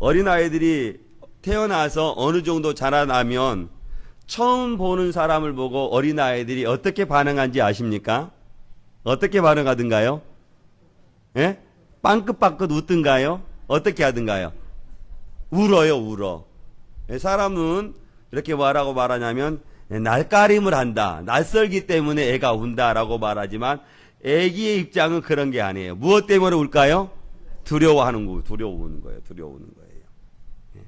어린아이들이 태어나서 어느 정도 자라나면 처음 보는 사람을 보고 어린아이들이 어떻게 반응한지 아십니까? 어떻게 반응하든가요? 예? 빵긋빵긋 웃든가요? 어떻게 하든가요? 울어요, 울어. 예, 사람은 이렇게 뭐라고 말하냐면 낯가림을 한다. 낯설기 때문에 애가 운다라고 말하지만 애기의 입장은 그런 게 아니에요. 무엇 때문에 울까요? 두려워하는 거, 두려워하는 거예요. 두려워하는 거예요. 예.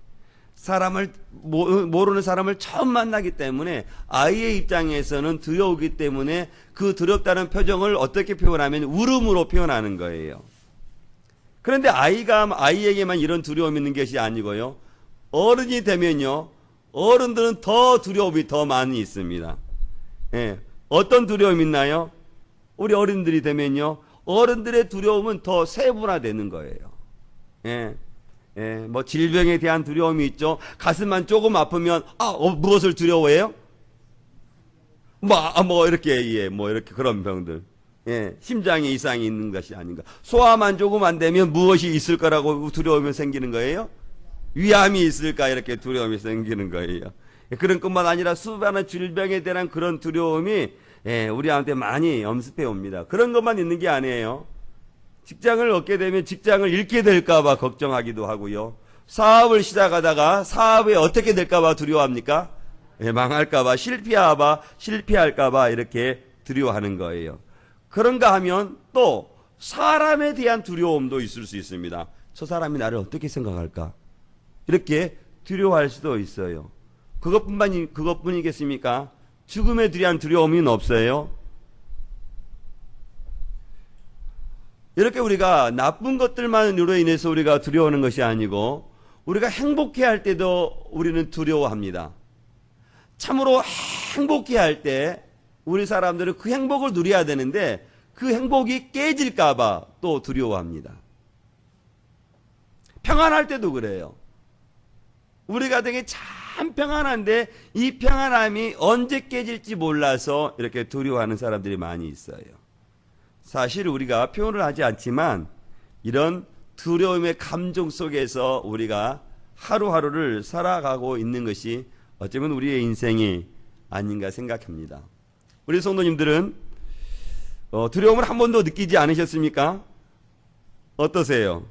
사람을 모르는 사람을 처음 만나기 때문에 아이의 입장에서는 두려우기 때문에 그 두렵다는 표정을 어떻게 표현하면 울음으로 표현하는 거예요. 그런데 아이에게만 이런 두려움이 있는 것이 아니고요. 어른이 되면요. 어른들은 더 두려움이 더 많이 있습니다. 예. 어떤 두려움이 있나요? 우리 어른들이 되면요. 어른들의 두려움은 더 세분화되는 거예요. 예. 예. 뭐 질병에 대한 두려움이 있죠. 가슴만 조금 아프면 무엇을 두려워해요? 이렇게 예. 이렇게 그런 병들. 예. 심장에 이상이 있는 것이 아닌가. 소화만 조금 안 되면 무엇이 있을 거라고 두려움이 생기는 거예요? 위암이 있을까 이렇게 두려움이 생기는 거예요. 그런 것만 아니라 수많은 질병에 대한 그런 두려움이 우리한테 많이 엄습해 옵니다. 그런 것만 있는 게 아니에요. 직장을 얻게 되면 직장을 잃게 될까 봐 걱정하기도 하고요. 사업을 시작하다가 사업에 어떻게 될까 봐 두려워합니까? 망할까 봐 실패할까 봐 이렇게 두려워하는 거예요. 그런가 하면 또 사람에 대한 두려움도 있을 수 있습니다. 저 사람이 나를 어떻게 생각할까? 이렇게 두려워할 수도 있어요. 그것뿐이겠습니까? 죽음에 대한 두려움은 없어요. 이렇게 우리가 나쁜 것들만으로 인해서 우리가 두려워하는 것이 아니고 우리가 행복해 할 때도 우리는 두려워합니다. 참으로 행복해 할 때 우리 사람들은 그 행복을 누려야 되는데 그 행복이 깨질까 봐 또 두려워합니다. 평안할 때도 그래요. 우리가 되게 참 평안한데 이 평안함이 언제 깨질지 몰라서 이렇게 두려워하는 사람들이 많이 있어요. 사실 우리가 표현을 하지 않지만 이런 두려움의 감정 속에서 우리가 하루하루를 살아가고 있는 것이 어쩌면 우리의 인생이 아닌가 생각합니다. 우리 성도님들은 두려움을 한 번도 느끼지 않으셨습니까? 어떠세요?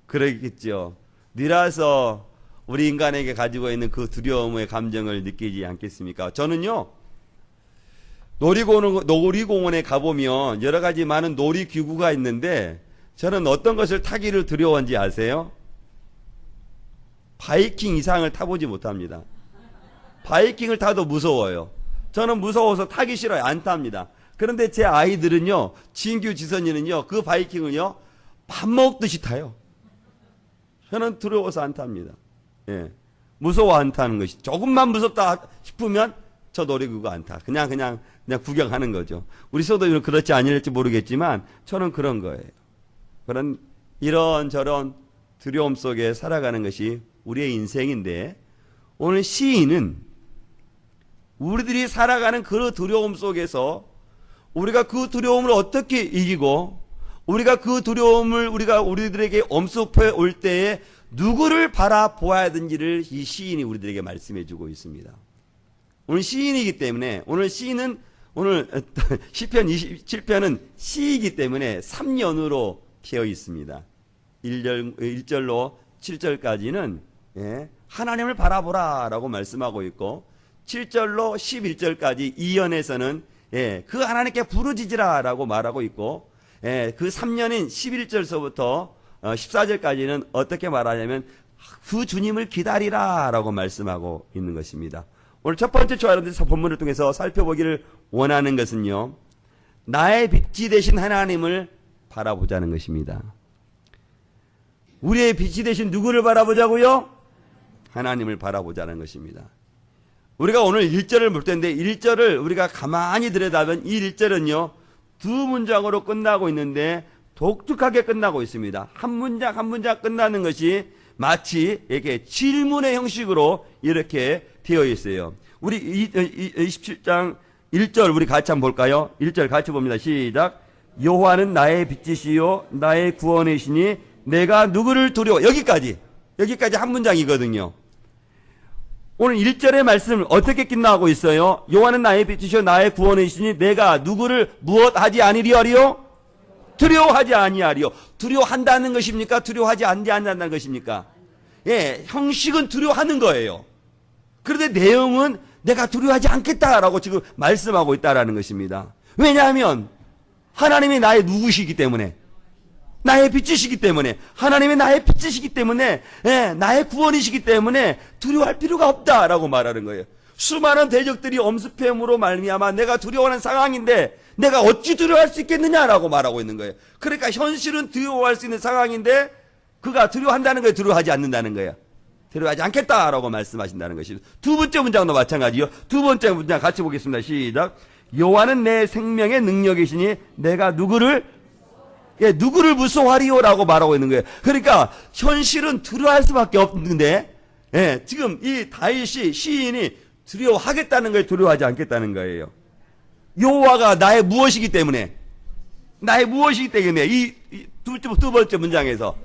그러겠죠. 니라서 우리 인간에게 가지고 있는 그 두려움의 감정을 느끼지 않겠습니까? 저는요, 놀이공원에 가보면 여러 가지 많은 놀이기구가 있는데 저는 어떤 것을 타기를 두려워한지 아세요? 바이킹 이상을 타보지 못합니다. 바이킹을 타도 무서워요. 저는 무서워서 타기 싫어요. 안 탑니다. 그런데 제 아이들은요, 진규, 지선이는요, 그 바이킹을요, 밥 먹듯이 타요. 저는 두려워서 안 탑니다. 예. 무서워 안 타는 것이. 조금만 무섭다 싶으면 저 놀이기구 안 타. 그냥 구경하는 거죠. 우리 성도들은 그렇지 아니할지 모르겠지만 저는 그런 거예요. 이런저런 두려움 속에 살아가는 것이 우리의 인생인데 오늘 시인은 우리들이 살아가는 그 두려움 속에서 우리가 그 두려움을 어떻게 이기고 우리가 그 두려움을 우리들에게 엄습해 올 때에 누구를 바라보아야 하는지를 이 시인이 우리들에게 말씀해 주고 있습니다. 오늘 시인이기 때문에 오늘 시편 27편은 시이기 때문에 3연으로 되어 있습니다. 1절로 7절까지는 하나님을 바라보라 라고 말씀하고 있고 7절로 11절까지 2연에서는 그 하나님께 부르짖으라 라고 말하고 있고 그 3년인 11절서부터 14절까지는 어떻게 말하냐면 그 주님을 기다리라 라고 말씀하고 있는 것입니다. 오늘 첫 번째 여러분들 본문을 통해서 살펴보기를 원하는 것은요, 나의 빛이 되신 하나님을 바라보자는 것입니다. 우리의 빛이 되신 누구를 바라보자고요? 하나님을 바라보자는 것입니다. 우리가 오늘 1절을 볼 텐데 1절을 우리가 가만히 들여다보면 이 1절은요 두 문장으로 끝나고 있는데 독특하게 끝나고 있습니다. 한 문장 한 문장 끝나는 것이 마치 이렇게 질문의 형식으로 이렇게 되어 있어요. 우리 27장 1절 우리 같이 한번 볼까요? 1절 같이 봅니다. 시작. 여호와는 나의 빛이시요 나의 구원이시니 내가 누구를 두려워. 여기까지 한 문장이거든요. 오늘 1절의 말씀을 어떻게 끝나고 있어요? 여호와는 나의 빛이시요 나의 구원이시니 내가 누구를 무엇하지 아니리요? 두려워하지 아니하리요. 두려워한다는 것입니까? 두려워하지 않는다는 것입니까? 예, 형식은 두려워하는 거예요. 그런데 내용은 내가 두려워하지 않겠다라고 지금 말씀하고 있다라는 것입니다. 왜냐하면 하나님이 나의 누구시기 때문에, 나의 빛이시기 때문에, 하나님이 나의 빛이시기 때문에, 예, 나의 구원이시기 때문에 두려워할 필요가 없다라고 말하는 거예요. 수많은 대적들이 엄습함으로 말미암아 내가 두려워하는 상황인데 내가 어찌 두려워할 수 있겠느냐라고 말하고 있는 거예요. 그러니까 현실은 두려워할 수 있는 상황인데 그가 두려워한다는 거예요, 두려워하지 않는다는 거예요. 두려워하지 않겠다라고 말씀하신다는 것입니다. 두 번째 문장도 마찬가지요. 두 번째 문장 같이 보겠습니다. 시작. 여호와는 내 생명의 능력이시니 내가 누구를 무서워하리요라고 말하고 있는 거예요. 그러니까 현실은 두려워할 수밖에 없는데, 예, 지금 이 다윗이 시인이 두려워하겠다는 거예요, 두려워하지 않겠다는 거예요. 여호와가 나의 무엇이기 때문에, 이 두 번째 문장에서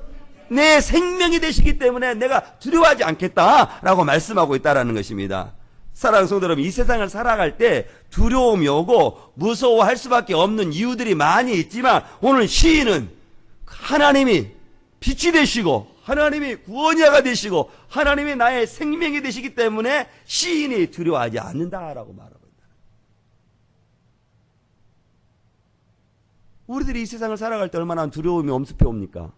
내 생명이 되시기 때문에 내가 두려워하지 않겠다라고 말씀하고 있다라는 것입니다. 사랑하는 성도 여러분, 이 세상을 살아갈 때 두려움이 오고 무서워할 수밖에 없는 이유들이 많이 있지만 오늘 시인은 하나님이 빛이 되시고 하나님이 구원자가 되시고 하나님이 나의 생명이 되시기 때문에 시인이 두려워하지 않는다라고 말하고 있다. 우리들이 이 세상을 살아갈 때 얼마나 두려움이 엄습해 옵니까?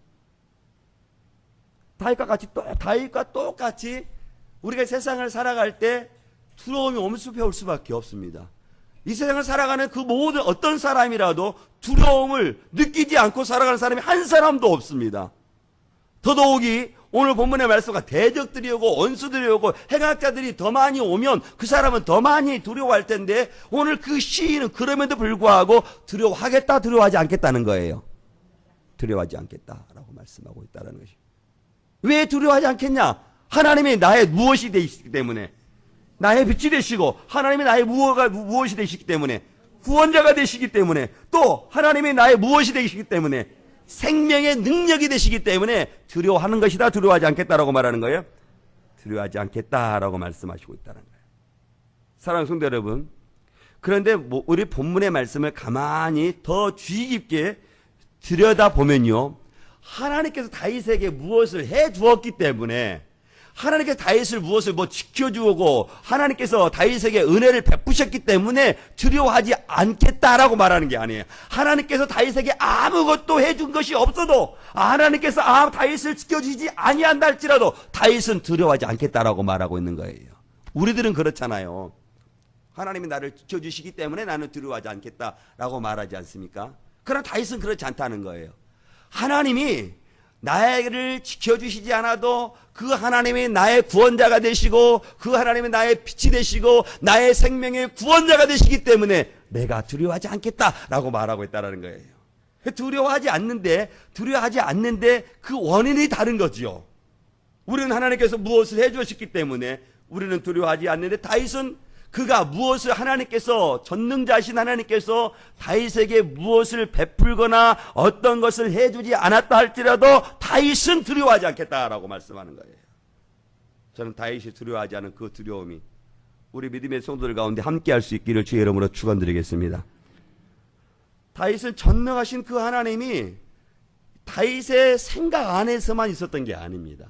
다윗과 똑같이 우리가 세상을 살아갈 때 두려움이 엄습해 올 수밖에 없습니다. 이 세상을 살아가는 그 모든 어떤 사람이라도 두려움을 느끼지 않고 살아가는 사람이 한 사람도 없습니다. 더더욱이 오늘 본문의 말씀과 대적들이 오고 원수들이 오고 행악자들이 더 많이 오면 그 사람은 더 많이 두려워할 텐데 오늘 그 시인은 그럼에도 불구하고 두려워하겠다, 두려워하지 않겠다는 거예요. 두려워하지 않겠다라고 말씀하고 있다는 것입니다. 왜 두려워하지 않겠냐? 하나님이 나의 무엇이 되시기 때문에, 나의 빛이 되시고 하나님이 나의 무엇이 되시기 때문에, 구원자가 되시기 때문에, 또 하나님이 나의 무엇이 되시기 때문에, 생명의 능력이 되시기 때문에 두려워하는 것이다, 두려워하지 않겠다라고 말하는 거예요. 두려워하지 않겠다라고 말씀하시고 있다는 거예요. 사랑하는 성도 여러분, 그런데 우리 본문의 말씀을 가만히 더 주의 깊게 들여다보면요, 하나님께서 다윗에게 무엇을 해 주었기 때문에, 하나님께서 다윗을 무엇을 지켜주고 하나님께서 다윗에게 은혜를 베푸셨기 때문에 두려워하지 않겠다라고 말하는 게 아니에요. 하나님께서 다윗에게 아무것도 해준 것이 없어도, 하나님께서 다윗을 지켜주지 아니한다 할지라도 다윗은 두려워하지 않겠다라고 말하고 있는 거예요. 우리들은 그렇잖아요. 하나님이 나를 지켜주시기 때문에 나는 두려워하지 않겠다라고 말하지 않습니까? 그러나 다윗은 그렇지 않다는 거예요. 하나님이 나를 지켜주시지 않아도 그 하나님이 나의 구원자가 되시고 그 하나님이 나의 빛이 되시고 나의 생명의 구원자가 되시기 때문에 내가 두려워하지 않겠다라고 말하고 있다는 거예요. 두려워하지 않는데 그 원인이 다른 거죠. 우리는 하나님께서 무엇을 해주셨기 때문에 우리는 두려워하지 않는데 다윗은 그가 무엇을 하나님께서, 전능자신 하나님께서 다윗에게 무엇을 베풀거나 어떤 것을 해주지 않았다 할지라도 다윗은 두려워하지 않겠다라고 말씀하는 거예요. 저는 다윗이 두려워하지 않은 그 두려움이 우리 믿음의 성도들 가운데 함께 할 수 있기를 주의 이름으로 축원드리겠습니다. 다윗은 전능하신 그 하나님이 다윗의 생각 안에서만 있었던 게 아닙니다.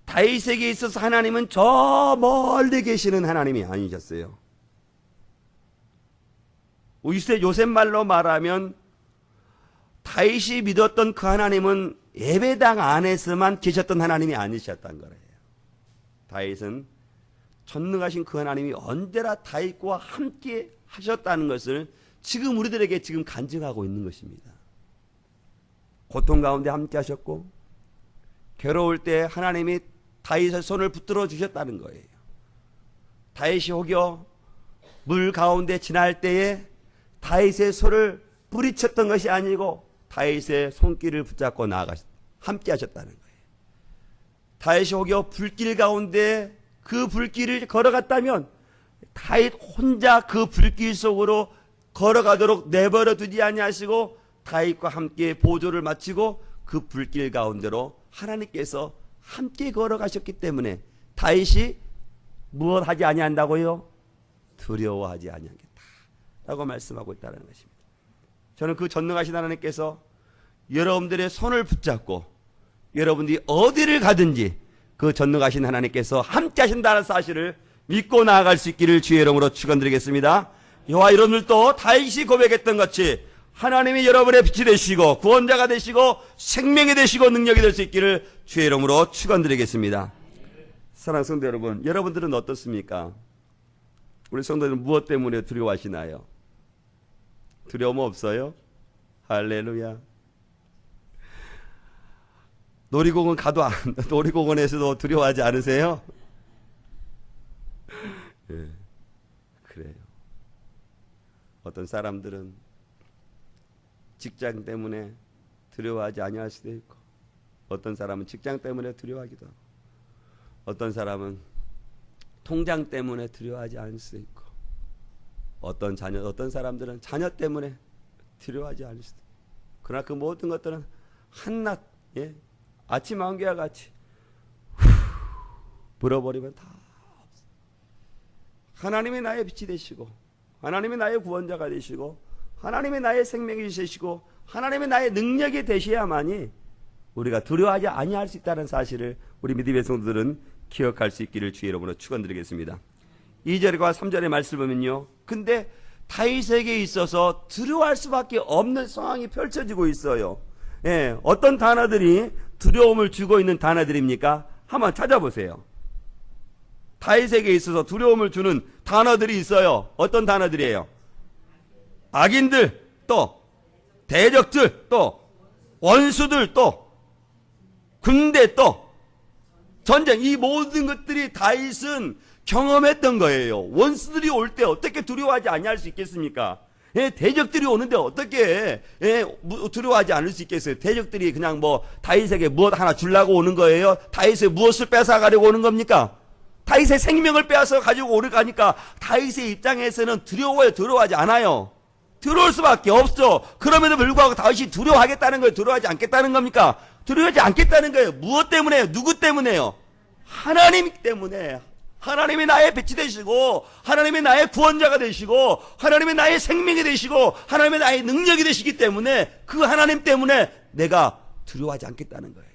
다윗에게 있어서 하나님은 저 멀리 계시는 하나님이 아니셨어요. 요셉 말로 말하면 다윗이 믿었던 그 하나님은 예배당 안에서만 계셨던 하나님이 아니셨단 거예요. 다윗은 전능하신 그 하나님이 언제나 다윗과 함께 하셨다는 것을 지금 우리들에게 지금 간증하고 있는 것입니다. 고통 가운데 함께 하셨고 괴로울 때 하나님이 다윗의 손을 붙들어 주셨다는 거예요. 다윗이 혹여 물 가운데 지날 때에 다윗의 손을 뿌리쳤던 것이 아니고 다윗의 손길을 붙잡고 함께 하셨다는 거예요. 다윗이 혹여 불길 가운데 그 불길을 걸어갔다면 다윗 혼자 그 불길 속으로 걸어가도록 내버려 두지 아니하시고 다윗과 함께 보조를 마치고 그 불길 가운데로 하나님께서 함께 걸어가셨기 때문에 다윗이 무엇 하지 아니한다고요? 두려워하지 아니하겠다 라고 말씀하고 있다는 것입니다. 저는 그 전능하신 하나님께서 여러분들의 손을 붙잡고 여러분들이 어디를 가든지 그 전능하신 하나님께서 함께 하신다는 사실을 믿고 나아갈 수 있기를 주의 이름으로 축원드리겠습니다. 여호와 여러분들도 다윗이 고백했던 같이 하나님이 여러분의 빛이 되시고 구원자가 되시고 생명이 되시고 능력이 될 수 있기를 주의 이름으로 축원드리겠습니다. 사랑하는 성도 여러분, 여러분들은 어떻습니까? 우리 성도들은 무엇 때문에 두려워하시나요? 두려움 없어요? 할렐루야. 놀이공원 가도 놀이공원에서도 두려워하지 않으세요? 예, 그래요. 어떤 사람들은 직장 때문에 두려워하지 아니할 수도 있고, 어떤 사람은 직장 때문에 두려워하기도 하고, 어떤 사람은 통장 때문에 두려워하지 않을 수도 있고, 어떤 사람들은 자녀 때문에 두려워하지 않을 수도 있고, 그러나 그 모든 것들은 한낱 아침 안개와 같이 불어버리면 다 없어. 하나님이 나의 빛이 되시고, 하나님이 나의 구원자가 되시고, 하나님이 나의 생명이 되시고, 하나님이 나의 능력이 되셔야만이 우리가 두려워하지 아니할 수 있다는 사실을 우리 믿음의 성도들은 기억할 수 있기를 주의 이름으로 축원드리겠습니다. 2절과 3절의 말씀을 보면요, 근데 다윗에게 있어서 두려워할 수밖에 없는 상황이 펼쳐지고 있어요. 예, 어떤 단어들이 두려움을 주고 있는 단어들입니까? 한번 찾아보세요. 다윗에게 있어서 두려움을 주는 단어들이 있어요. 어떤 단어들이에요? 악인들, 또 대적들, 또 원수들, 또 군대, 또 전쟁, 이 모든 것들이 다윗은 경험했던 거예요. 원수들이 올 때 어떻게 두려워하지 아니할 수 있겠습니까? 예, 대적들이 오는데 어떻게 두려워하지 않을 수 있겠어요? 대적들이 그냥 다윗에게 무엇 하나 주려고 오는 거예요? 다윗의 무엇을 뺏어가려고 오는 겁니까? 다윗의 생명을 빼앗아 가지고 오르가니까 다윗의 입장에서는 두려워하지 않아요. 두려울 수밖에 없어. 그럼에도 불구하고 다윗이 두려워하겠다는 거예요? 두려워하지 않겠다는 겁니까? 두려워하지 않겠다는 거예요. 무엇 때문에요? 누구 때문에요? 하나님 때문에. 하나님이 나의 빛이 되시고, 하나님이 나의 구원자가 되시고, 하나님이 나의 생명이 되시고, 하나님이 나의 능력이 되시기 때문에, 그 하나님 때문에 내가 두려워하지 않겠다는 거예요.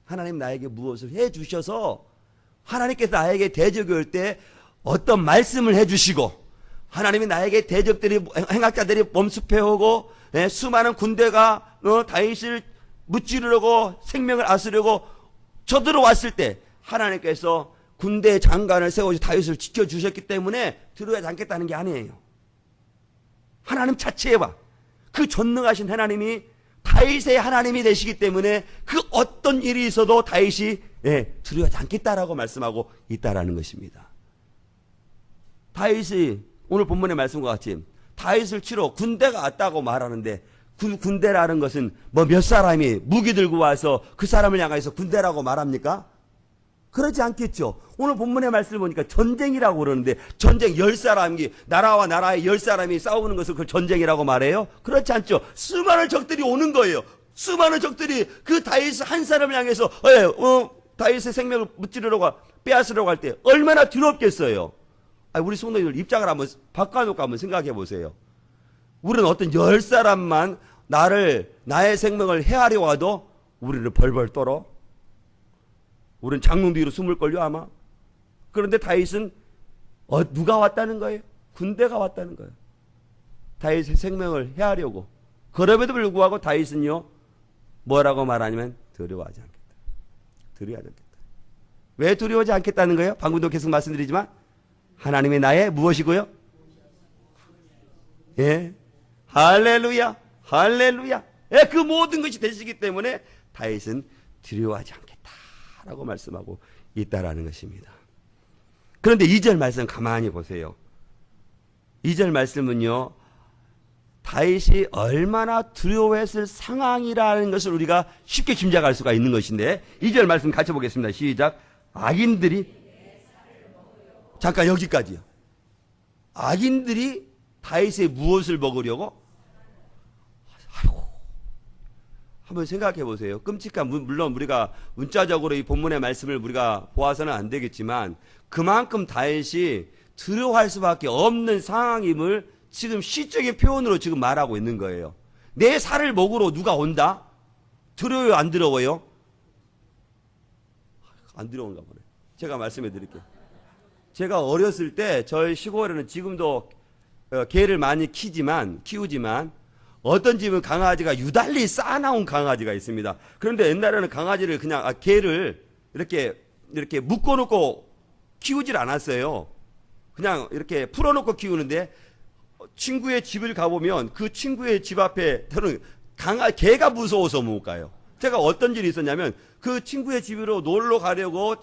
하나님 나에게 무엇을 해주셔서, 하나님께서 나에게 대적이 올 때 어떤 말씀을 해주시고, 하나님이 나에게 대적들이, 행악자들이 범습해오고, 수많은 군대가 다윗을 무찌르려고 생명을 앗으려고 쳐들어왔을 때 하나님께서 군대 장관을 세워서 다윗을 지켜주셨기 때문에 두려워하지 않겠다는 게 아니에요. 하나님 자체에 그 전능하신 하나님이 다윗의 하나님이 되시기 때문에 그 어떤 일이 있어도 다윗이 두려워하지 않겠다라고 말씀하고 있다라는 것입니다. 다윗이 오늘 본문의 말씀과 같이 다윗을 치러 군대가 왔다고 말하는데, 그 군대라는 것은 몇 사람이 무기 들고 와서 그 사람을 향해서 군대라고 말합니까? 그러지 않겠죠. 오늘 본문의 말씀을 보니까 전쟁이라고 그러는데, 전쟁 10사람이, 나라와 나라의 10사람이 싸우는 것을 그걸 전쟁이라고 말해요? 그렇지 않죠. 수많은 적들이 오는 거예요. 수많은 적들이 그 다윗 한 사람을 향해서 다윗의 생명을 무찌르려고 빼앗으려고 할 때 얼마나 두렵겠어요. 우리 성도님들 입장을 한번 바꿔놓고 한번 생각해 보세요. 우리는 어떤 10사람만 나의 생명을 해하려 와도 우리는 벌벌 떨어. 우리는 장롱 뒤로 숨을 걸요 아마. 그런데 다윗은 누가 왔다는 거예요? 군대가 왔다는 거예요. 다윗의 생명을 해하려고. 그럼에도 불구하고 다윗은요, 뭐라고 말하냐면 두려워하지 않겠다. 두려워하지 않겠다. 왜 두려워하지 않겠다는 거예요? 방금도 계속 말씀드리지만 하나님이 나의 무엇이고요? 예, 할렐루야, 할렐루야. 예, 그 모든 것이 되시기 때문에 다윗은 두려워하지 않겠다라고 말씀하고 있다라는 것입니다. 그런데 2절 말씀 가만히 보세요. 2절 말씀은요, 다윗이 얼마나 두려워했을 상황이라는 것을 우리가 쉽게 짐작할 수가 있는 것인데, 2절 말씀 같이 보겠습니다. 시작. 악인들이, 잠깐 여기까지요. 악인들이 다윗의 무엇을 먹으려고? 한번 생각해 보세요. 끔찍한, 물론 우리가 문자적으로 이 본문의 말씀을 우리가 보아서는 안 되겠지만 그만큼 다윗이 두려워할 수밖에 없는 상황임을 지금 시적인 표현으로 지금 말하고 있는 거예요. 내 살을 먹으러 누가 온다? 두려워요, 안 두려워요? 안 두려운가 보네. 제가 말씀해 드릴게요. 제가 어렸을 때 저희 시골에는 지금도 개를 많이 키우지만 어떤 집은 강아지가 유달리 싸나운 강아지가 있습니다. 그런데 옛날에는 강아지를 그냥 개를 이렇게 묶어놓고 키우질 않았어요. 그냥 이렇게 풀어놓고 키우는데 친구의 집을 가보면 그 친구의 집 앞에 저는 개가 무서워서 못 가요. 제가 어떤 일이 있었냐면 그 친구의 집으로 놀러 가려고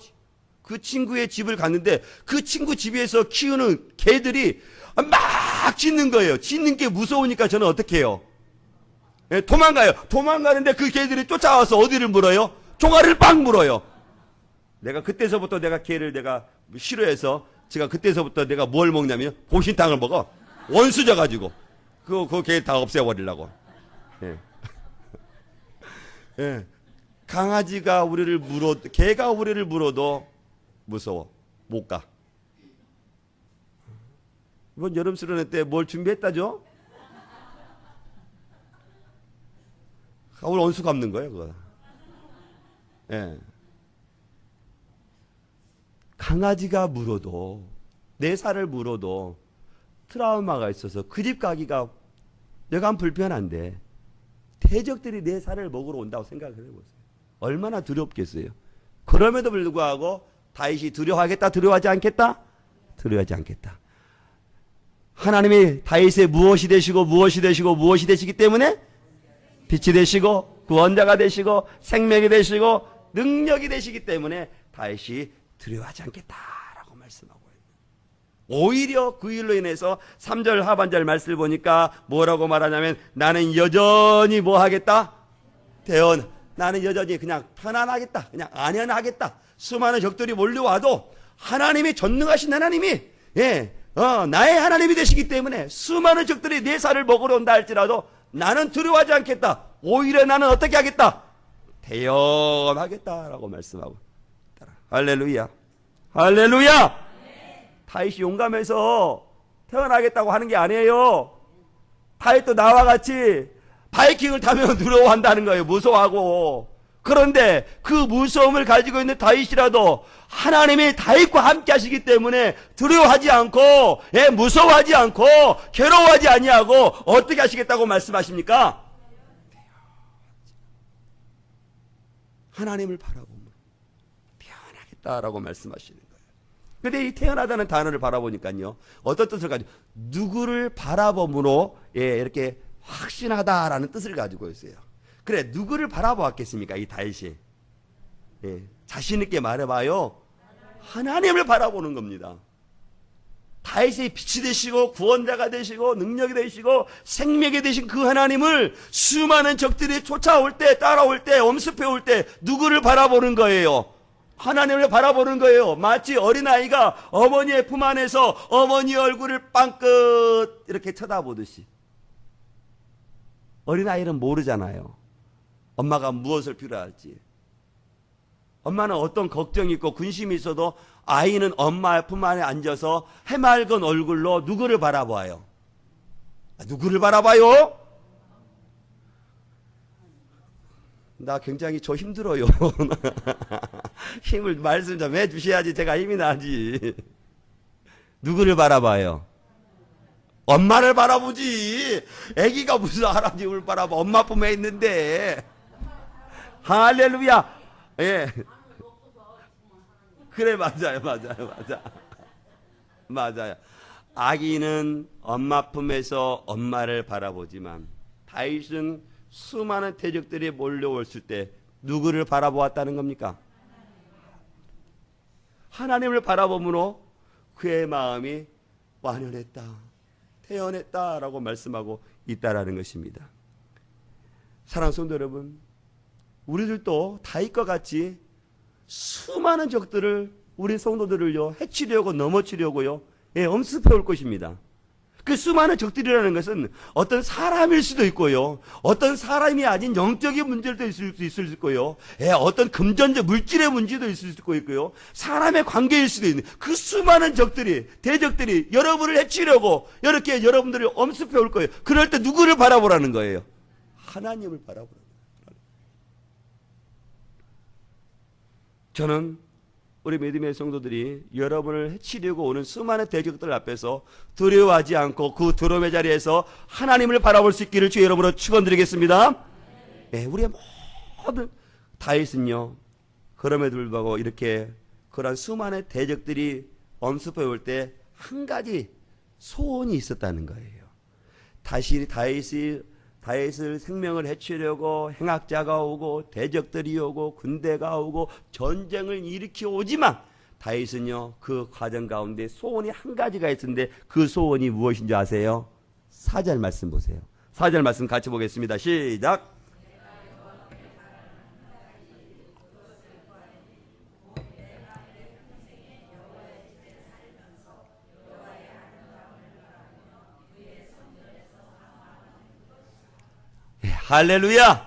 그 친구의 집을 갔는데 그 친구 집에서 키우는 개들이 막 짖는 거예요. 짖는 게 무서우니까 저는 어떻게 해요? 예, 도망가요. 도망가는데 그 개들이 쫓아와서 어디를 물어요? 종아리를 빵 물어요. 내가 그때서부터 내가 개를 내가 싫어해서 제가 그때서부터 내가 뭘 먹냐면 보신탕을 먹어. 원수져 가지고 그 개 다 없애버리려고. 예. 예. 강아지가 우리를 개가 우리를 물어도 무서워. 못 가. 이번 여름 수련회 때 뭘 준비했다죠? 오늘 원수 갚는 거예요, 그거. 예. 강아지가 물어도, 내 살을 물어도 트라우마가 있어서 그 집 가기가 여간 불편한데 대적들이 내 살을 먹으러 온다고 생각을 해보세요. 얼마나 두렵겠어요. 그럼에도 불구하고 다윗이 두려워하겠다, 두려워하지 않겠다? 두려워하지 않겠다. 하나님이 다윗의 무엇이 되시고 무엇이 되시고 무엇이 되시기 때문에 빛이 되시고 구원자가 되시고 생명이 되시고 능력이 되시기 때문에 다윗이 두려워하지 않겠다라고 말씀하고 있는. 오히려 그 일로 인해서 3절 하반절 말씀을 보니까 뭐라고 말하냐면 나는 여전히 뭐 하겠다? 나는 여전히 그냥 편안하겠다. 그냥 안연하겠다. 수많은 적들이 몰려와도 하나님이 전능하신 하나님이 나의 하나님이 되시기 때문에 수많은 적들이 내 살을 먹으러 온다 할지라도 나는 두려워하지 않겠다. 오히려 나는 어떻게 하겠다? 대연하겠다라고 말씀하고 있다. 할렐루야. 할렐루야. 다윗이 용감해서 태어나겠다고 하는 게 아니에요. 다윗도 나와 같이 바이킹을 타면 두려워한다는 거예요. 무서워하고. 그런데 그 무서움을 가지고 있는 다윗이라도 하나님이 다윗과 함께 하시기 때문에 두려워하지 않고 무서워하지 않고 괴로워하지 아니하고 어떻게 하시겠다고 말씀하십니까? 하나님을 바라보며 태어나겠다라고 말씀하시는 거예요. 그런데 이 태어나다는 단어를 바라보니까요, 어떤 뜻을 가지고 누구를 바라봄으로 이렇게 확신하다라는 뜻을 가지고 있어요. 그래, 누구를 바라보았겠습니까? 이 다윗이. 자신 있게 말해봐요. 하나님을 바라보는 겁니다. 다윗의 빛이 되시고 구원자가 되시고 능력이 되시고 생명이 되신 그 하나님을 수많은 적들이 쫓아올 때, 따라올 때, 엄습해 올 때 누구를 바라보는 거예요? 하나님을 바라보는 거예요. 마치 어린아이가 어머니의 품 안에서 어머니 얼굴을 빵긋 이렇게 쳐다보듯이. 어린아이는 모르잖아요. 엄마가 무엇을 필요할지. 엄마는 어떤 걱정이 있고 근심이 있어도 아이는 엄마의 품 안에 앉아서 해맑은 얼굴로 누구를 바라봐요? 누구를 바라봐요? 나 굉장히 저 힘들어요. 힘을 말씀 좀 해주셔야지 제가 힘이 나지. 누구를 바라봐요? 엄마를 바라보지. 아기가 무슨 할아버지를 바라봐. 엄마 품에 있는데. 할렐루야. 예. 그래, 맞아요. 맞아요. 아기는 엄마 품에서 엄마를 바라보지만 다윗은 수많은 대적들이 몰려왔을 때 누구를 바라보았다는 겁니까? 하나님을 바라봄으로 그의 마음이 완연했다, 태연했다라고 말씀하고 있다라는 것입니다. 사랑하는 성도 여러분, 우리들도 다윗과 같이 수많은 적들을 우리 성도들을요 해치려고 넘어치려고요 엄습해 올 것입니다. 그 수많은 적들이라는 것은 어떤 사람일 수도 있고요. 어떤 사람이 가진 영적인 문제도 있을 수 있을 거고요. 어떤 금전적 물질의 문제도 있을 수 있고요. 사람의 관계일 수도 있는 그 수많은 적들이, 대적들이 여러분을 해치려고 이렇게 여러분들이 엄습해 올 거예요. 그럴 때 누구를 바라보라는 거예요? 하나님을 바라보라는 거예요. 저는 우리 믿음의 성도들이 여러분을 해치려고 오는 수많은 대적들 앞에서 두려워하지 않고 그 두려움의 자리에서 하나님을 바라볼 수 있기를 주 여러분으로 축원드리겠습니다. 우리의 모든 다윗은요, 그럼에도 불구하고 이렇게 그런 수많은 대적들이 엄습해 올 때 한 가지 소원이 있었다는 거예요. 다윗을 생명을 해치려고 행악자가 오고 대적들이 오고 군대가 오고 전쟁을 일으켜 오지만 다윗은요, 그 과정 가운데 소원이 한 가지가 있었는데 그 소원이 무엇인지 아세요? 4절 말씀 보세요. 4절 말씀 같이 보겠습니다. 시작. 할렐루야!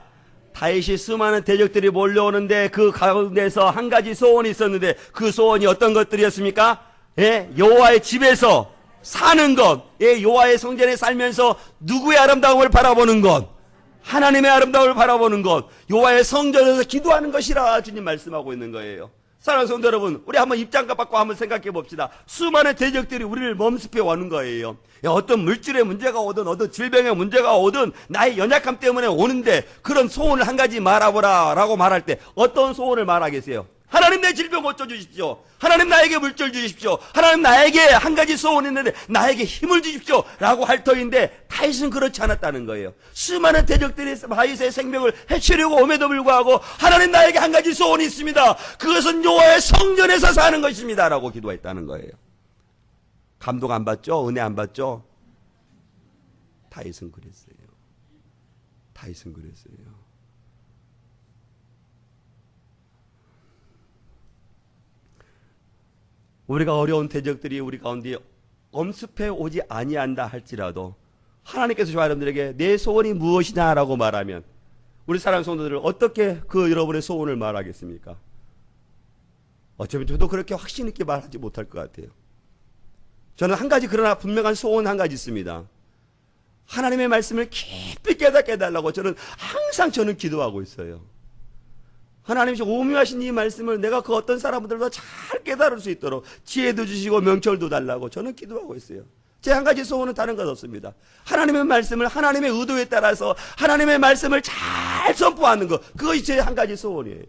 다윗이 수많은 대적들이 몰려오는데 그 가운데서 한 가지 소원이 있었는데 그 소원이 어떤 것들이었습니까? 여호와의 집에서 사는 것, 여호와의 성전에 살면서 누구의 아름다움을 바라보는 것, 하나님의 아름다움을 바라보는 것, 여호와의 성전에서 기도하는 것이라 주님 말씀하고 있는 거예요. 사랑하는 성도 여러분, 우리 한번 입장값 받고 한번 생각해 봅시다. 수많은 대적들이 우리를 멈습해 오는 거예요. 어떤 물질의 문제가 오든 어떤 질병의 문제가 오든 나의 연약함 때문에 오는데 그런 소원을 한 가지 말아보라 라고 말할 때 어떤 소원을 말하겠어요? 하나님 내 질병 고쳐주십시오. 하나님 나에게 물질 주십시오. 하나님 나에게 한 가지 소원이 있는데 나에게 힘을 주십시오 라고 할 터인데 다윗은 그렇지 않았다는 거예요. 수많은 대적들이 다윗의 생명을 해치려고 옴에도 불구하고 하나님 나에게 한 가지 소원이 있습니다. 그것은 여호와의 성전에서 사는 것입니다 라고 기도했다는 거예요. 감동 안 받죠? 은혜 안 받죠? 다윗은 그랬어요. 다윗은 그랬어요. 우리가 어려운 대적들이 우리 가운데 엄습해 오지 아니한다 할지라도 하나님께서 저 여러분들에게 내 소원이 무엇이냐라고 말하면 우리 사랑하는 성도들을 어떻게 그 여러분의 소원을 말하겠습니까? 어쩌면 저도 그렇게 확신 있게 말하지 못할 것 같아요. 저는 한 가지 그러나 분명한 소원 한 가지 있습니다. 하나님의 말씀을 깊이 깨닫게 해달라고 저는 항상 기도하고 있어요. 하나님이 오묘하신 이 말씀을 내가 그 어떤 사람들보다 잘 깨달을 수 있도록 지혜도 주시고 명철도 달라고 저는 기도하고 있어요. 제 한 가지 소원은 다른 것 없습니다. 하나님의 말씀을 하나님의 의도에 따라서 하나님의 말씀을 잘 선포하는 것, 그것이 제 한 가지 소원이에요.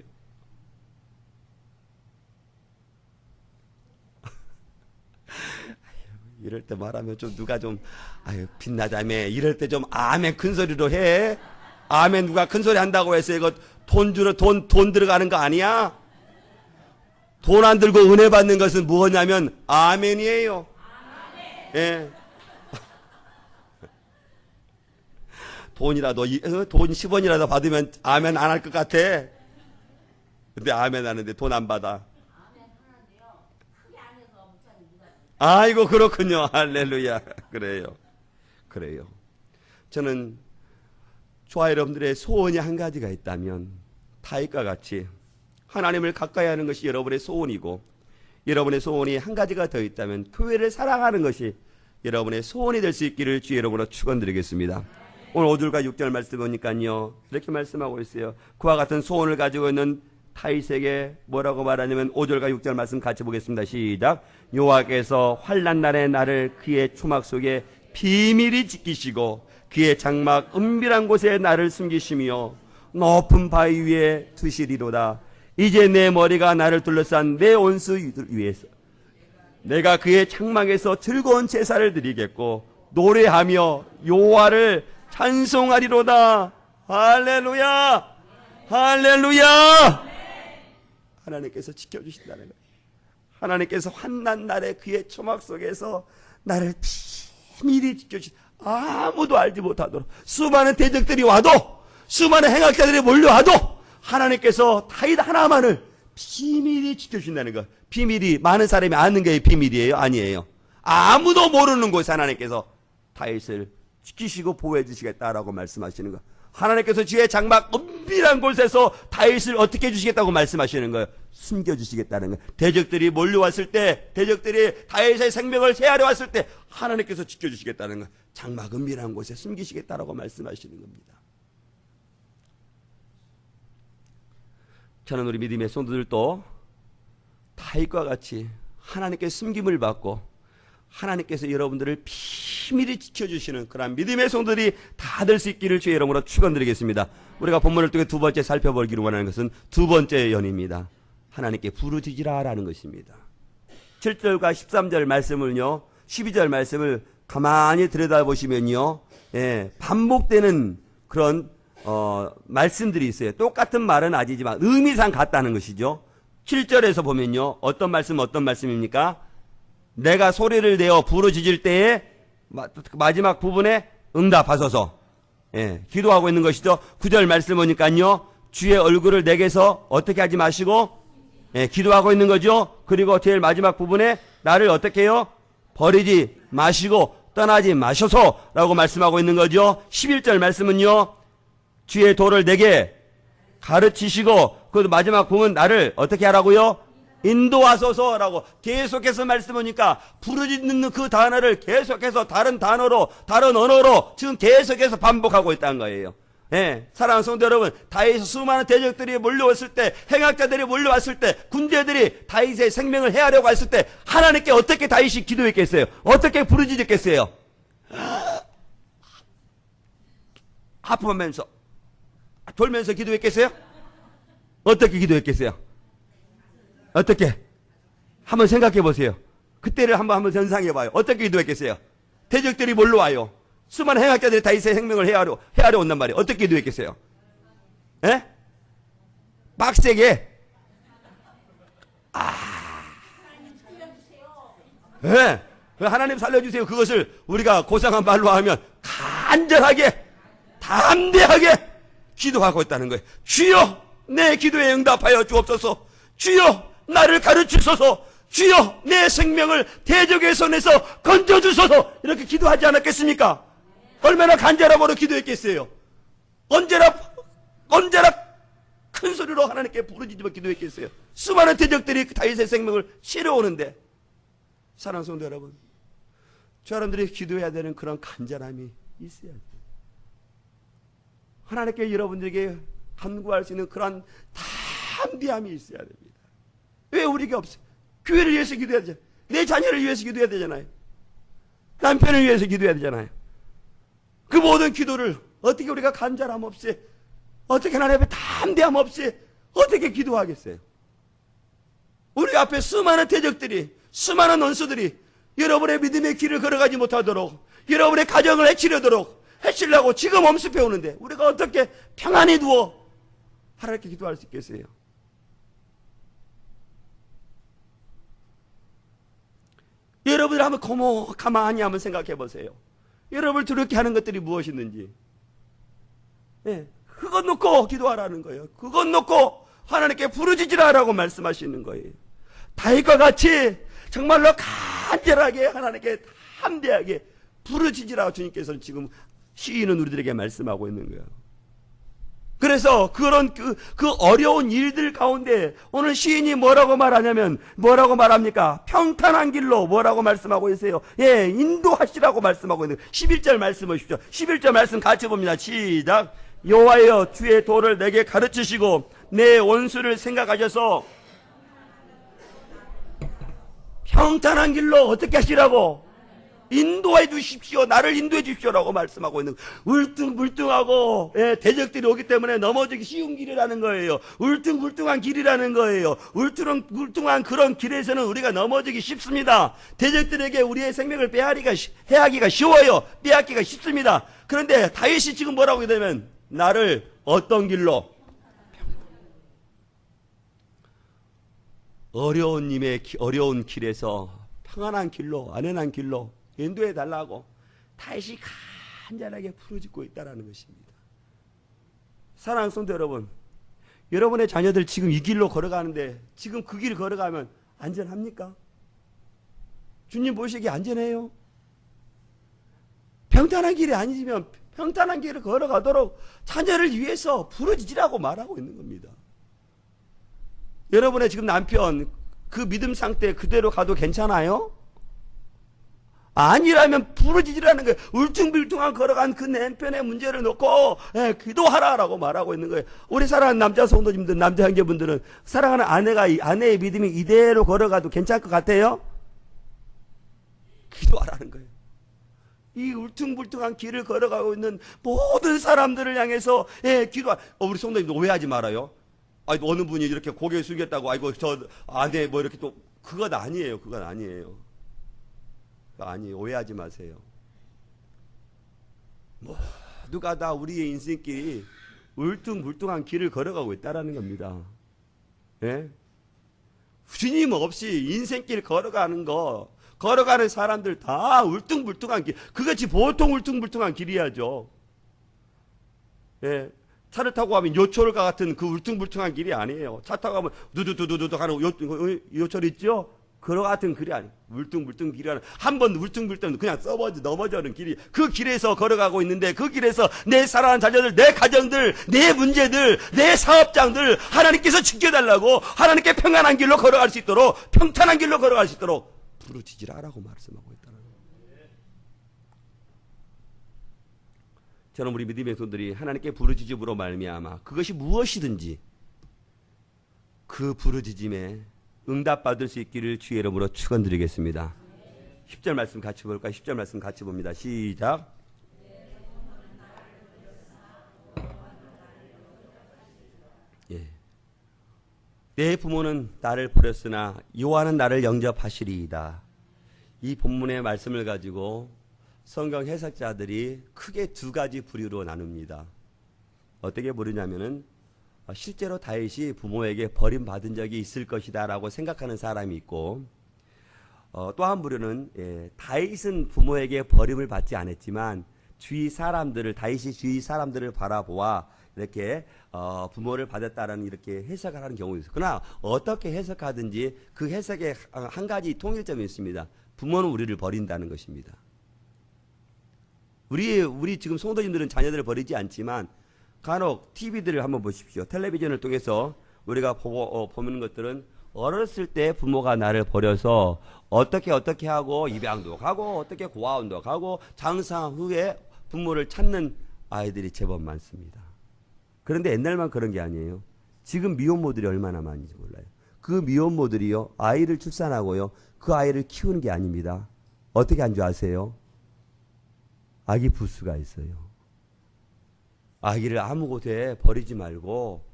이럴 때 말하면 좀 누가 좀 빛나자며 이럴 때 좀 아멘 큰 소리로 해. 아멘 누가 큰 소리 한다고 해서 이거 돈 들어가는 거 아니야? 돈 안 들고 은혜 받는 것은 뭐냐면 아멘이에요. 예. 돈 10원이라도 받으면 아멘 안 할 것 같아. 근데 아멘 하는데 돈 안 받아. 아이고 그렇군요. 할렐루야. 그래요. 저는 저와 여러분들의 소원이 한 가지가 있다면 다윗과 같이 하나님을 가까이 하는 것이 여러분의 소원이고 여러분의 소원이 한 가지가 더 있다면 교회를 사랑하는 것이 여러분의 소원이 될 수 있기를 주 여러분으로 축원드리겠습니다. 오늘 5절과 6절 말씀 보니까요 이렇게 말씀하고 있어요. 그와 같은 소원을 가지고 있는 다윗에게 뭐라고 말하냐면 5절과 6절 말씀 같이 보겠습니다. 시작. 여호와께서 환난 날에 나를 그의 초막 속에 비밀히 지키시고 그의 장막 은밀한 곳에 나를 숨기시며 높은 바위 위에 두시리로다. 이제 내 머리가 나를 둘러싼 내 온수 위에서 내가 그의 장막에서 즐거운 제사를 드리겠고 노래하며 여호와를 찬송하리로다. 할렐루야. 할렐루야. 하나님께서 지켜주신다는 거예요. 하나님께서 환난 날에 그의 초막 속에서 나를 비밀히 지켜주신, 아무도 알지 못하도록 수많은 대적들이 와도 수많은 행악자들이 몰려와도 하나님께서 다윗 하나만을 비밀히 지켜주신다는 것. 비밀이 많은 사람이 아는 게 비밀이에요? 아니에요. 아무도 모르는 곳에 하나님께서 다윗을 지키시고 보호해 주시겠다라고 말씀하시는 거. 하나님께서 주의 장막 은밀한 곳에서 다윗을 어떻게 해주시겠다고 말씀하시는 거예요. 숨겨주시겠다는 거예요. 대적들이 몰려왔을 때, 대적들이 다윗의 생명을 해하려 왔을 때 하나님께서 지켜주시겠다는 거예요. 장막 은밀한 곳에 숨기시겠다라고 말씀하시는 겁니다. 저는 우리 믿음의 성도들도 다윗과 같이 하나님께 숨김을 받고 하나님께서 여러분들을 비밀히 지켜주시는 그런 믿음의 성도들이 다 될 수 있기를 주의 이름으로 축원드리겠습니다. 우리가 본문을 통해 두 번째 살펴보기를 원하는 것은 두 번째 연입니다. 하나님께 부르짖으라라는 것입니다. 7절과 13절 말씀을요, 12절 말씀을 가만히 들여다보시면요, 반복되는 그런 말씀들이 있어요. 똑같은 말은 아니지만 의미상 같다는 것이죠. 7절에서 보면요, 어떤 말씀입니까? 내가 소리를 내어 부르짖을 때에 마지막 부분에 응답하소서. 기도하고 있는 것이죠. 9절 말씀 보니까요, 주의 얼굴을 내게서 어떻게 하지 마시고 기도하고 있는 거죠. 그리고 제일 마지막 부분에 나를 어떻게 해요? 버리지 마시고 떠나지 마셔서 라고 말씀하고 있는 거죠. 11절 말씀은요, 주의 도를 내게 가르치시고 그 마지막 부분 나를 어떻게 하라고요? 인도하소서라고 계속해서 말씀하니까 부르짖는 그 단어를 계속해서 다른 단어로, 다른 언어로 지금 계속해서 반복하고 있다는 거예요. 사랑하는 성도 여러분, 다윗의 수많은 대적들이 몰려왔을 때, 행악자들이 몰려왔을 때, 군대들이 다윗의 생명을 해하려고 했을 때 하나님께 어떻게 다윗이 기도했겠어요? 어떻게 부르짖었겠어요? 하품하면서 돌면서 기도했겠어요? 어떻게 기도했겠어요? 어떻게? 한번 생각해 보세요. 그때를 한번 연상해 봐요. 어떻게 기도했겠어요? 대적들이 몰려와요. 수많은 행악자들이 다윗의 생명을 해하려 온단 말이에요. 어떻게 기도했겠어요? 빡세게. 하나님 살려주세요. 그것을 우리가 고상한 말로 하면 간절하게, 담대하게 기도하고 있다는 거예요. 주여, 내 기도에 응답하여 주옵소서. 주여, 나를 가르치소서. 주여, 내 생명을 대적의 손에서 건져주소서. 이렇게 기도하지 않았겠습니까? 얼마나 간절함으로 기도했겠어요? 언제나 큰 소리로 하나님께 부르짖으며 기도했겠어요? 수많은 대적들이 다윗의 생명을 치러오는데. 사랑하는 성도 여러분, 저 사람들이 기도해야 되는 그런 간절함이 있어야 돼요. 하나님께 여러분들에게 간구할 수 있는 그런 담대함이 있어야 됩니다. 왜 우리가 없어요? 교회를 위해서 기도해야 되잖아요. 내 자녀를 위해서 기도해야 되잖아요. 남편을 위해서 기도해야 되잖아요. 그 모든 기도를 어떻게 우리가 간절함 없이, 어떻게 하나님 앞에 담대함 없이 어떻게 기도하겠어요? 우리 앞에 수많은 대적들이, 수많은 원수들이 여러분의 믿음의 길을 걸어가지 못하도록, 여러분의 가정을 해치려고 지금 엄습해 오는데 우리가 어떻게 평안히 누워 하나님께 기도할 수 있겠어요? 여러분들 한번 가만히 한번 생각해 보세요. 여러분을 두렵게 하는 것들이 무엇이든지, 그것 놓고 기도하라는 거예요. 그것 놓고 하나님께 부르짖으라라고 말씀하시는 거예요. 다윗과 같이 정말로 간절하게 하나님께 담대하게 부르짖으라 주님께서는 지금 시인은 우리들에게 말씀하고 있는 거예요. 그래서 그런 그 어려운 일들 가운데 오늘 시인이 뭐라고 말합니까? 평탄한 길로 뭐라고 말씀하고 있어요? 인도하시라고 말씀하고 있는 거예요. 11절 말씀 보십시오. 11절 말씀 같이 봅니다. 시작. 여호와여, 주의 도를 내게 가르치시고 내 원수를 생각하셔서 평탄한 길로 어떻게 하시라고? 인도해 주십시오. 나를 인도해 주십시오라고 말씀하고 있는 거예요. 울퉁불퉁하고 대적들이 오기 때문에 넘어지기 쉬운 길이라는 거예요. 울퉁불퉁한 길이라는 거예요. 울퉁불퉁한 그런 길에서는 우리가 넘어지기 쉽습니다. 대적들에게 우리의 생명을 해하기가 쉬워요. 빼앗기가 쉽습니다. 그런데 다윗이 지금 뭐라고 하냐면 나를 어떤 길로? 어려운 길에서 평안한 길로, 안연한 길로 인도해 달라고 다윗이 간절하게 부르짖고 있다는 것입니다. 사랑하는 성도 여러분, 여러분의 자녀들 지금 이 길로 걸어가는데 지금 그 길 걸어가면 안전합니까? 주님 보시기에 안전해요? 평탄한 길이 아니지만 평탄한 길을 걸어가도록 자녀를 위해서 부르짖으라고 말하고 있는 겁니다. 여러분의 지금 남편 그 믿음 상태 그대로 가도 괜찮아요? 아니라면 부르짖으라는 거예요. 울퉁불퉁한 걸어간 그 남편의 문제를 놓고 기도하라라고 말하고 있는 거예요. 우리 사랑하는 남자 성도님들, 남자 형제분들은 사랑하는 아내의 믿음이 이대로 걸어가도 괜찮을 것 같아요? 기도하라는 거예요. 이 울퉁불퉁한 길을 걸어가고 있는 모든 사람들을 향해서 우리 성도님들 오해하지 말아요. 어느 분이 이렇게 고개 숙였다고 아이고 저 아내 뭐 이렇게 또 그건 아니에요. 그건 아니에요. 오해하지 마세요. 모두가 다 우리의 인생길이 울퉁불퉁한 길을 걸어가고 있다라는 겁니다. 예? 주님 없이 인생길 걸어가는 사람들 다 울퉁불퉁한 길, 그것이 보통 울퉁불퉁한 길이야죠. 예. 차를 타고 가면 요철과 같은 그 울퉁불퉁한 길이 아니에요. 차 타고 가면 두두두두두 하는 요철 있죠? 그와 같은 길이 아니에요. 울퉁불퉁 길이 아니에요. 한번 울퉁불퉁 그냥 넘어져는 길이, 그 길에서 걸어가고 있는데, 그 길에서 내 사랑하는 자녀들, 내 가정들, 내 문제들, 내 사업장들 하나님께서 지켜달라고, 하나님께 평안한 길로 걸어갈 수 있도록, 평탄한 길로 걸어갈 수 있도록 부르짖으라라고 말씀하고 있다는 거예요. 저는 우리 믿음의 손들이 하나님께 부르짖음으로 말미암아 그것이 무엇이든지 그 부르짖음에 응답받을 수 있기를 주의 이름으로 축원드리겠습니다. 10절 말씀 같이 볼까요? 10절 말씀 같이 봅니다. 시작. 예. 내 부모는 나를 버렸으나 여호와는 나를 영접하시리이다. 이 본문의 말씀을 가지고 성경 해석자들이 크게 두 가지 부류로 나눕니다. 어떻게 부르냐면은 실제로 다윗이 부모에게 버림받은 적이 있을 것이다 라고 생각하는 사람이 있고, 또 한 부류는 다윗은 부모에게 버림을 받지 않았지만 다윗이 주위 사람들을 바라보아 이렇게 부모를 받았다라는 이렇게 해석을 하는 경우가 있어요. 그러나 어떻게 해석하든지 그 해석에 한 가지 통일점이 있습니다. 부모는 우리를 버린다는 것입니다. 우리 지금 성도님들은 자녀들을 버리지 않지만 간혹 TV들을 한번 보십시오. 텔레비전을 통해서 우리가 보는 것들은 어렸을 때 부모가 나를 버려서 어떻게 하고 입양도 가고 어떻게 고아원도 가고 장사 후에 부모를 찾는 아이들이 제법 많습니다. 그런데 옛날만 그런 게 아니에요. 지금 미혼모들이 얼마나 많은지 몰라요. 그 미혼모들이요, 아이를 출산하고요, 그 아이를 키우는 게 아닙니다. 어떻게 한 줄 아세요? 아기 부스가 있어요. 아기를 아무 곳에 버리지 말고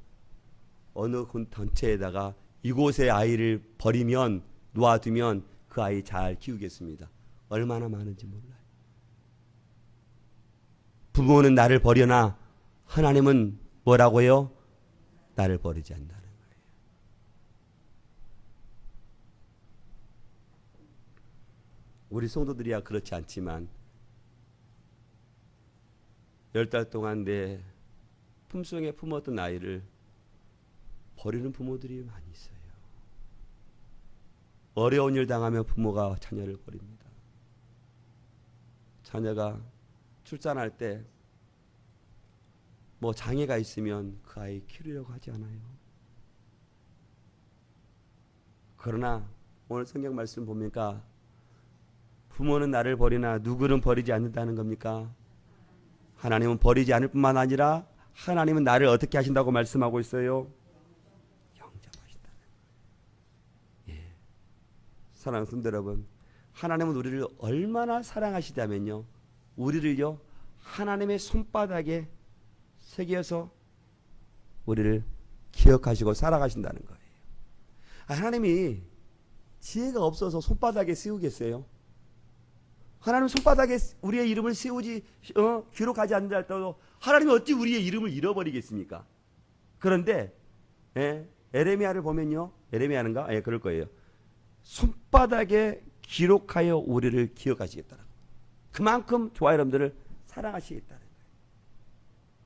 어느 던체에다가 이곳에 아이를 버리면, 놓아두면 그 아이 잘 키우겠습니다. 얼마나 많은지 몰라요. 부모는 나를 버려나 하나님은 뭐라고요? 나를 버리지 않는다는 거예요. 우리 성도들이야 그렇지 않지만 10달 동안 내 품속에 품었던 아이를 버리는 부모들이 많이 있어요. 어려운 일 당하면 부모가 자녀를 버립니다. 자녀가 출산할 때 뭐 장애가 있으면 그 아이 키우려고 하지 않아요. 그러나 오늘 성경 말씀 보니까 부모는 나를 버리나 누구는 버리지 않는다는 겁니까? 하나님은 버리지 않을 뿐만 아니라 하나님은 나를 어떻게 하신다고 말씀하고 있어요? 영접하신다는 거예요. 예. 사랑하는 성도 여러분, 하나님은 우리를 얼마나 사랑하시다면요, 우리를요 하나님의 손바닥에 새겨서 우리를 기억하시고 살아가신다는 거예요. 하나님이 지혜가 없어서 손바닥에 세우겠어요? 하나님 손바닥에 우리의 이름을 기록하지 않는다 할지라도 하나님이 어찌 우리의 이름을 잃어버리겠습니까? 그런데 에레미야를 보면요, 에레미야는가? 그럴 거예요. 손바닥에 기록하여 우리를 기억하시겠다라고. 그만큼 저와 여러분들을 사랑하시겠다는 거예요.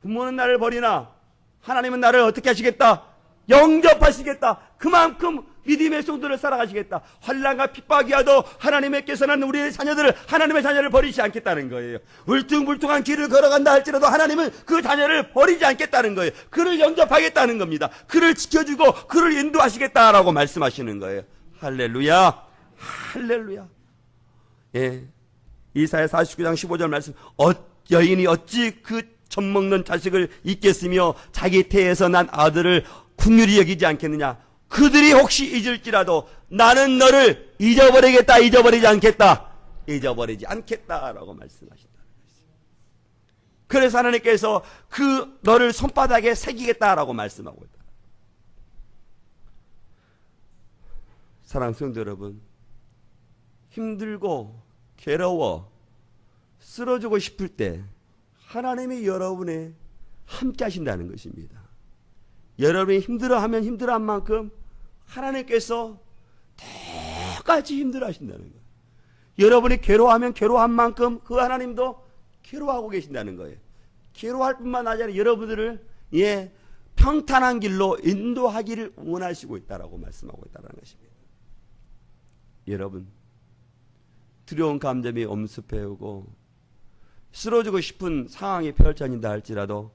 부모는 나를 버리나 하나님은 나를 어떻게 하시겠다? 영접하시겠다. 그만큼 믿음의 성도를 살아가시겠다. 환난과 핍박이 와도 하나님께서는 우리의 자녀들을, 하나님의 자녀를 버리지 않겠다는 거예요. 울퉁불퉁한 길을 걸어간다 할지라도 하나님은 그 자녀를 버리지 않겠다는 거예요. 그를 영접하겠다는 겁니다. 그를 지켜주고 그를 인도하시겠다라고 말씀하시는 거예요. 할렐루야, 할렐루야. 예, 이사야 49장 15절 말씀. 여인이 어찌 그 젖먹는 자식을 잊겠으며 자기 태에서 난 아들을 긍휼히 여기지 않겠느냐. 그들이 혹시 잊을지라도 나는 너를 잊어버리겠다, 잊어버리지 않겠다, 잊어버리지 않겠다라고 말씀하신다. 그래서 하나님께서 그 너를 손바닥에 새기겠다라고 말씀하고 있다. 사랑하는 성도 여러분, 힘들고 괴로워 쓰러지고 싶을 때 하나님이 여러분에 함께 하신다는 것입니다. 여러분이 힘들어하면 힘들어한 만큼 하나님께서 똑같이 힘들어 하신다는 거예요. 여러분이 괴로워하면 괴로워한 만큼 그 하나님도 괴로워하고 계신다는 거예요. 괴로워할 뿐만 아니라 여러분들을 평탄한 길로 인도하기를 원하시고 있다라고 말씀하고 있다는 것입니다. 여러분, 두려운 감정이 엄습해오고 쓰러지고 싶은 상황이 펼쳐진다 할지라도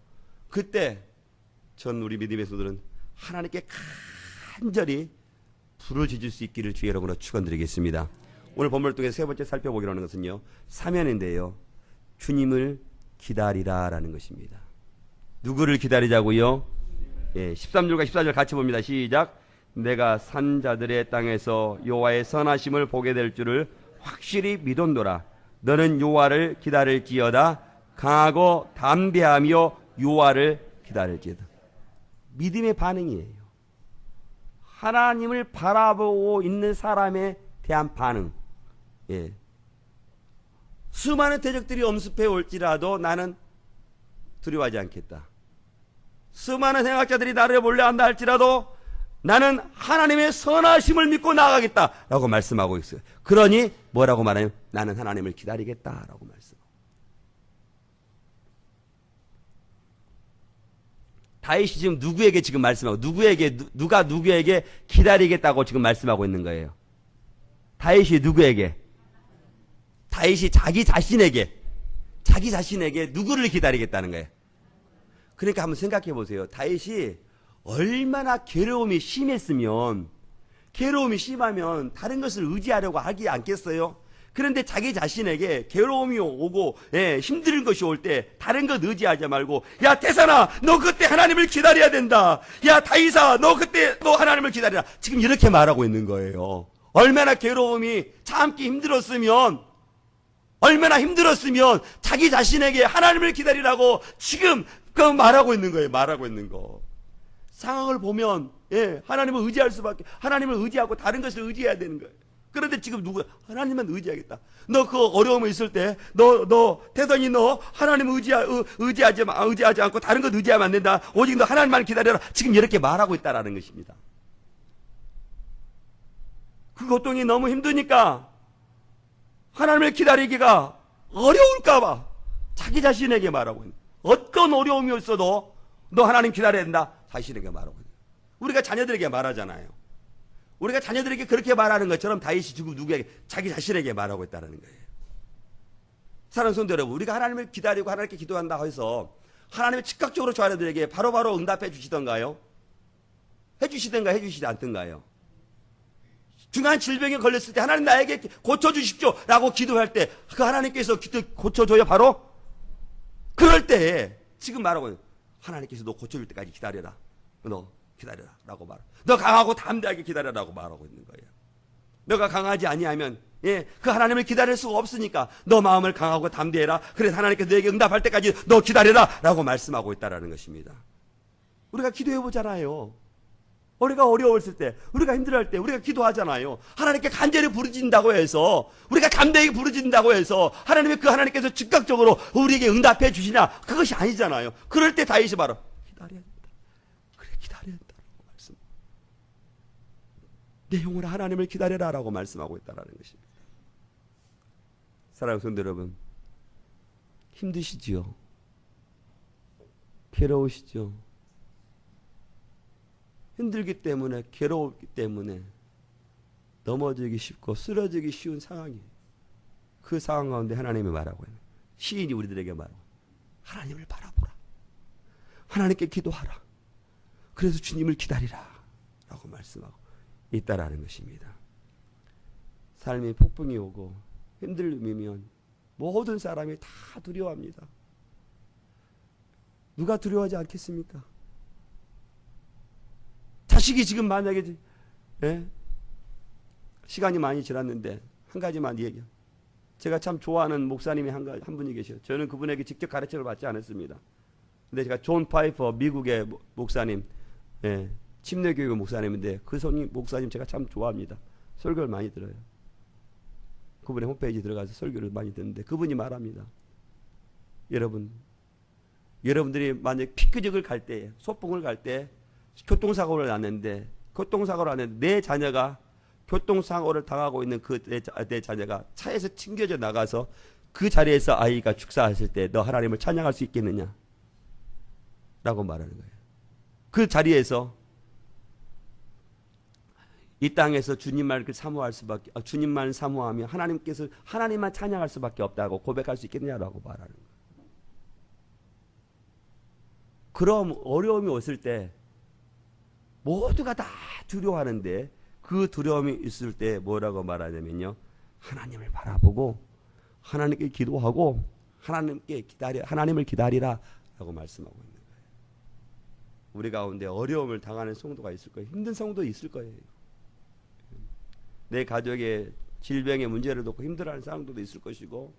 그때 전 우리 믿음의 성도들은 하나님께 간절히 부르짖을 수 있기를 주의 이름으로 축원드리겠습니다. 오늘 본문을 통해 세 번째 살펴보기로 하는 것은요, 사면인데요, 주님을 기다리라라는 것입니다. 누구를 기다리자고요? 13절과 14절 같이 봅니다. 시작. 내가 산자들의 땅에서 여호와의 선하심을 보게 될 줄을 확실히 믿었노라. 너는 여호와를 기다릴지어다. 강하고 담대하며 여호와를 기다릴지어다. 믿음의 반응이에요. 하나님을 바라보고 있는 사람에 대한 반응. 수많은 대적들이 엄습해 올지라도 나는 두려워하지 않겠다. 수많은 행악자들이 나를 몰려한다 할지라도 나는 하나님의 선하심을 믿고 나아가겠다라고 말씀하고 있어요. 그러니 뭐라고 말하냐면 나는 하나님을 기다리겠다라고 말씀하고. 다윗이 지금 누구에게 지금 말씀하고 누가 누구에게 기다리겠다고 지금 말씀하고 있는 거예요. 다윗이 누구에게? 다윗이 자기 자신에게 누구를 기다리겠다는 거예요. 그러니까 한번 생각해 보세요. 다윗이 얼마나 괴로움이 심하면 다른 것을 의지하려고 하지 않겠어요? 그런데 자기 자신에게 괴로움이 오고 힘든 것이 올 때 다른 것 의지하지 말고, 야 태산아, 너 그때 하나님을 기다려야 된다. 야 다윗아, 너 그때 너 하나님을 기다려라. 지금 이렇게 말하고 있는 거예요. 얼마나 괴로움이 참기 힘들었으면 자기 자신에게 하나님을 기다리라고 지금 그 말하고 있는 거예요. 말하고 있는 거. 상황을 보면 하나님을 의지할 수밖에, 하나님을 의지하고 다른 것을 의지해야 되는 거예요. 그런데 지금 하나님만 의지하겠다. 너 그 어려움이 있을 때 태선이 너 하나님을 의지하지 않고 다른 것 의지하면 안 된다. 오직 너 하나님만 기다려라. 지금 이렇게 말하고 있다라는 것입니다. 그 고통이 너무 힘드니까 하나님을 기다리기가 어려울까봐 자기 자신에게 말하고 있는, 어떤 어려움이 있어도 너 하나님 기다려야 된다. 자신에게 말하고 있는. 우리가 자녀들에게 말하잖아요. 우리가 자녀들에게 그렇게 말하는 것처럼 다윗이 지금 누구에게? 자기 자신에게 말하고 있다는 거예요. 사랑하는 성도 여러분, 우리가 하나님을 기다리고 하나님께 기도한다고 해서 하나님이 즉각적으로 저 아이들에게 바로바로 응답해 주시던가요? 해주시던가 해주시지 않던가요? 중요한 질병에 걸렸을 때 하나님 나에게 고쳐주십시오 라고 기도할 때 그 하나님께서 고쳐줘요 바로? 그럴 때 지금 말하고, 하나님께서 너 고쳐줄 때까지 기다려라. 너 기다려라 라고 말. 너 강하고 담대하게 기다려라고 말하고 있는 거예요. 너가 강하지 아니하면 그 하나님을 기다릴 수가 없으니까 너 마음을 강하고 담대해라. 그래서 하나님께서 너에게 응답할 때까지 너 기다려라 라고 말씀하고 있다는 것입니다. 우리가 기도해 보잖아요. 우리가 어려웠을 때, 우리가 힘들어할 때 우리가 기도하잖아요. 하나님께 간절히 부르짖는다고 해서, 우리가 담대하게 부르짖는다고 해서 하나님께서 즉각적으로 우리에게 응답해 주시냐? 그것이 아니잖아요. 그럴 때 다윗이 바로 기다려야 된다. 그래, 기다려야 된다고 말씀. 내 영혼아 하나님을 기다려라 라고 말씀하고 있다는 것입니다. 사랑하는 성도 여러분, 힘드시지요? 괴로우시죠? 힘들기 때문에, 괴로웠기 때문에 넘어지기 쉽고 쓰러지기 쉬운 상황이에요. 그 상황 가운데 하나님이 말하고 있는 시인이 우리들에게 말하고 하나님을 바라보라. 하나님께 기도하라. 그래서 주님을 기다리라 라고 말씀하고 있다라는 것입니다. 삶이 폭풍이 오고 힘듦이면 모든 사람이 다 두려워합니다. 누가 두려워하지 않겠습니까? 자식이 지금 만약에 시간이 많이 지났는데 한 가지만 얘기해요. 제가 참 좋아하는 목사님이 한 분이 계셔요. 저는 그분에게 직접 가르침을 받지 않았습니다. 근데 제가 존 파이퍼 미국의 목사님, 침례교육 목사님인데 그 목사님 제가 참 좋아합니다. 설교를 많이 들어요. 그분의 홈페이지 들어가서 설교를 많이 듣는데 그분이 말합니다. 여러분들이 만약 피크닉을 갈 때, 소풍을 갈 때 교통사고를 났는데 내 자녀가 교통사고를 당하고 있는 내 자녀가 차에서 튕겨져 나가서 그 자리에서 아이가 축사했을 때 너 하나님을 찬양할 수 있겠느냐? 라고 말하는 거예요. 그 자리에서 이 땅에서 주님만 사모하며 하나님만 찬양할 수밖에 없다고 고백할 수 있겠느냐라고 말하는 거예요. 그럼 어려움이 왔을 때 모두가 다 두려워하는데 그 두려움이 있을 때 뭐라고 말하냐면요. 하나님을 바라보고 하나님께 기도하고 하나님을 기다리라 라고 말씀하고 있는 거예요. 우리 가운데 어려움을 당하는 성도가 있을 거예요. 힘든 성도 있을 거예요. 내 가족의 질병의 문제를 놓고 힘들어하는 사람들도 있을 것이고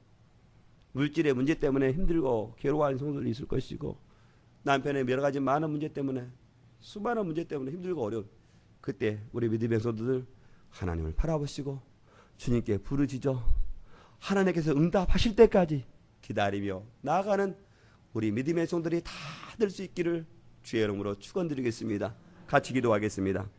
물질의 문제 때문에 힘들고 괴로워하는 성도들이 있을 것이고 남편의 여러 가지 많은 문제 때문에 수많은 문제 때문에 힘들고 어려운 그때 우리 믿음의 성도들 하나님을 바라보시고 주님께 부르짖어 하나님께서 응답하실 때까지 기다리며 나아가는 우리 믿음의 성도들이 다 될 수 있기를 주의 이름으로 축원드리겠습니다. 같이 기도하겠습니다.